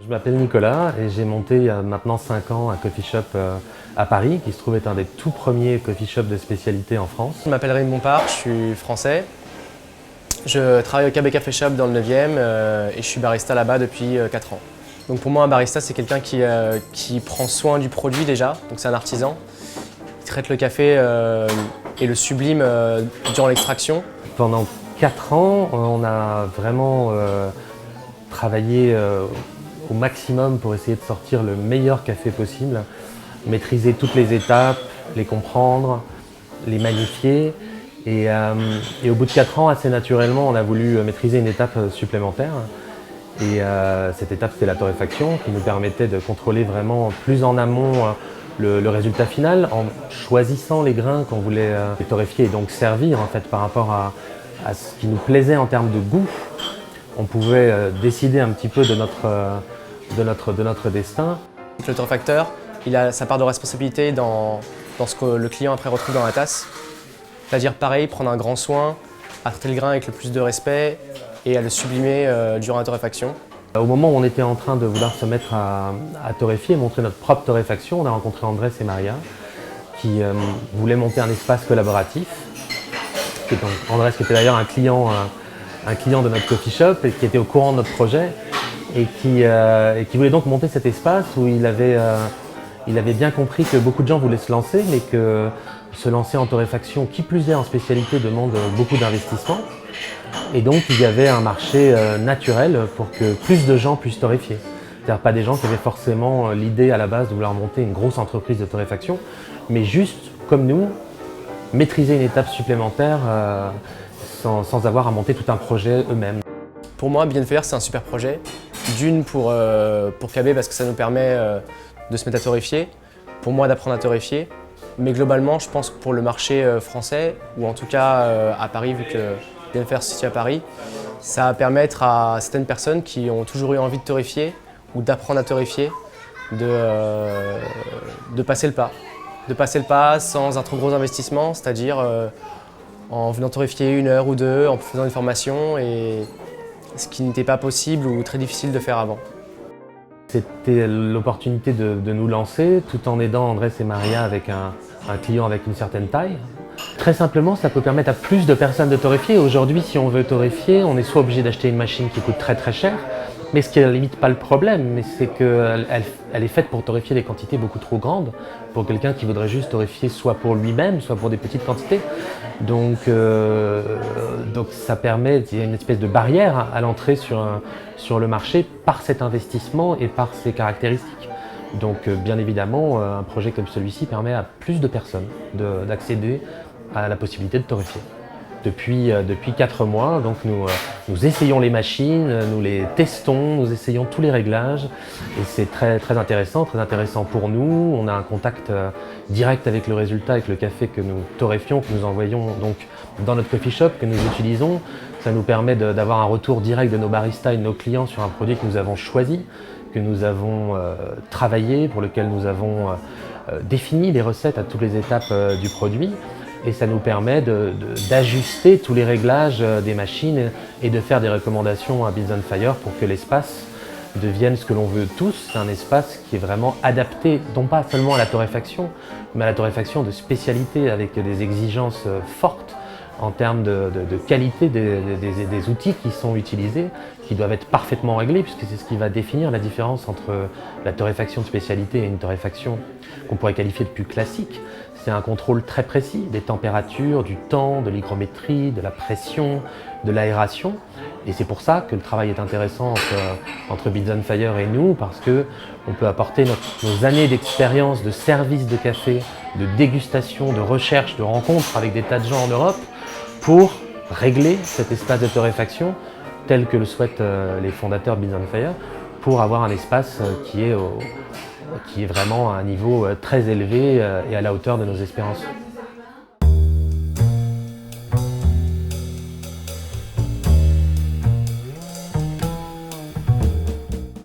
Je m'appelle Nicolas et j'ai monté il y a maintenant 5 ans un coffee shop à Paris qui se trouve être un des tout premiers coffee shops de spécialité en France. Je m'appelle Rémi Bompard, je suis français. Je travaille au KB Café Shop dans le 9e et je suis barista là-bas depuis 4 ans. Donc pour moi, un barista, c'est quelqu'un qui prend soin du produit déjà, donc c'est un artisan. Il traite le café et le sublime durant l'extraction. Pendant 4 ans, on a vraiment travaillé au maximum pour essayer de sortir le meilleur café possible, maîtriser toutes les étapes, les comprendre, les magnifier. Et au bout de 4 ans, assez naturellement, on a voulu maîtriser une étape supplémentaire. Et cette étape, c'était la torréfaction, qui nous permettait de contrôler vraiment plus en amont le résultat final, en choisissant les grains qu'on voulait torréfier et donc servir en fait, par rapport à ce qui nous plaisait en termes de goût. On pouvait décider un petit peu de notre destin. Le torréfacteur, il a sa part de responsabilité dans ce que le client après retrouve dans la tasse. C'est-à-dire pareil, prendre un grand soin, à traiter le grain avec le plus de respect et à le sublimer durant la torréfaction. Au moment où on était en train de vouloir se mettre à torréfier, montrer notre propre torréfaction, on a rencontré Andrés et Maria qui voulaient monter un espace collaboratif. Et donc, Andrés qui était d'ailleurs un client de notre coffee shop et qui était au courant de notre projet et qui voulait donc monter cet espace où il avait bien compris que beaucoup de gens voulaient se lancer, mais que se lancer en torréfaction, qui plus est en spécialité, demande beaucoup d'investissement. Et donc il y avait un marché naturel pour que plus de gens puissent torréfier. C'est-à-dire pas des gens qui avaient forcément l'idée à la base de vouloir monter une grosse entreprise de torréfaction, mais juste, comme nous, maîtriser une étape supplémentaire sans avoir à monter tout un projet eux-mêmes. Pour moi, Beyond Fire, c'est un super projet. D'une pour KB parce que ça nous permet de se mettre à torréfier, pour moi d'apprendre à torréfier. Mais globalement, je pense que pour le marché français, ou en tout cas à Paris, vu que Beyond Fire se situe à Paris, ça va permettre à certaines personnes qui ont toujours eu envie de torréfier ou d'apprendre à torréfier de passer le pas. De passer le pas sans un trop gros investissement, c'est-à-dire en venant torréfier 1 heure ou 2, en faisant une formation, et ce qui n'était pas possible ou très difficile de faire avant. C'était l'opportunité de nous lancer tout en aidant Andrés et Maria avec un client avec une certaine taille. Très simplement, ça peut permettre à plus de personnes de torréfier. Aujourd'hui, si on veut torréfier, on est soit obligé d'acheter une machine qui coûte très très cher, mais ce qui est à la limite pas le problème, mais c'est qu'elle est faite pour torréfier des quantités beaucoup trop grandes pour quelqu'un qui voudrait juste torréfier soit pour lui-même, soit pour des petites quantités. Donc ça permet, il y a une espèce de barrière à l'entrée sur le marché par cet investissement et par ses caractéristiques. Donc bien évidemment, un projet comme celui-ci permet à plus de personnes d'accéder à la possibilité de torréfier. Depuis 4 mois, donc nous essayons les machines, nous les testons, nous essayons tous les réglages et c'est très intéressant pour nous. On a un contact direct avec le résultat, avec le café que nous torréfions, que nous envoyons donc dans notre coffee shop, que nous utilisons. Ça nous permet d'avoir un retour direct de nos baristas et de nos clients sur un produit que nous avons choisi, que nous avons travaillé, pour lequel nous avons défini les recettes à toutes les étapes du produit. Et ça nous permet d'ajuster tous les réglages des machines et de faire des recommandations à Beyond Fire pour que l'espace devienne ce que l'on veut tous, un espace qui est vraiment adapté, non pas seulement à la torréfaction, mais à la torréfaction de spécialité avec des exigences fortes en termes de qualité des outils qui sont utilisés, qui doivent être parfaitement réglés, puisque c'est ce qui va définir la différence entre la torréfaction de spécialité et une torréfaction qu'on pourrait qualifier de plus classique. C'est un contrôle très précis des températures, du temps, de l'hygrométrie, de la pression, de l'aération. Et c'est pour ça que le travail est intéressant entre Beyond Fire et nous, parce qu'on peut apporter nos années d'expérience de service de café, de dégustation, de recherche, de rencontres avec des tas de gens en Europe, pour régler cet espace de torréfaction tel que le souhaitent les fondateurs de Beyond Fire, pour avoir un espace qui est vraiment à un niveau très élevé et à la hauteur de nos espérances.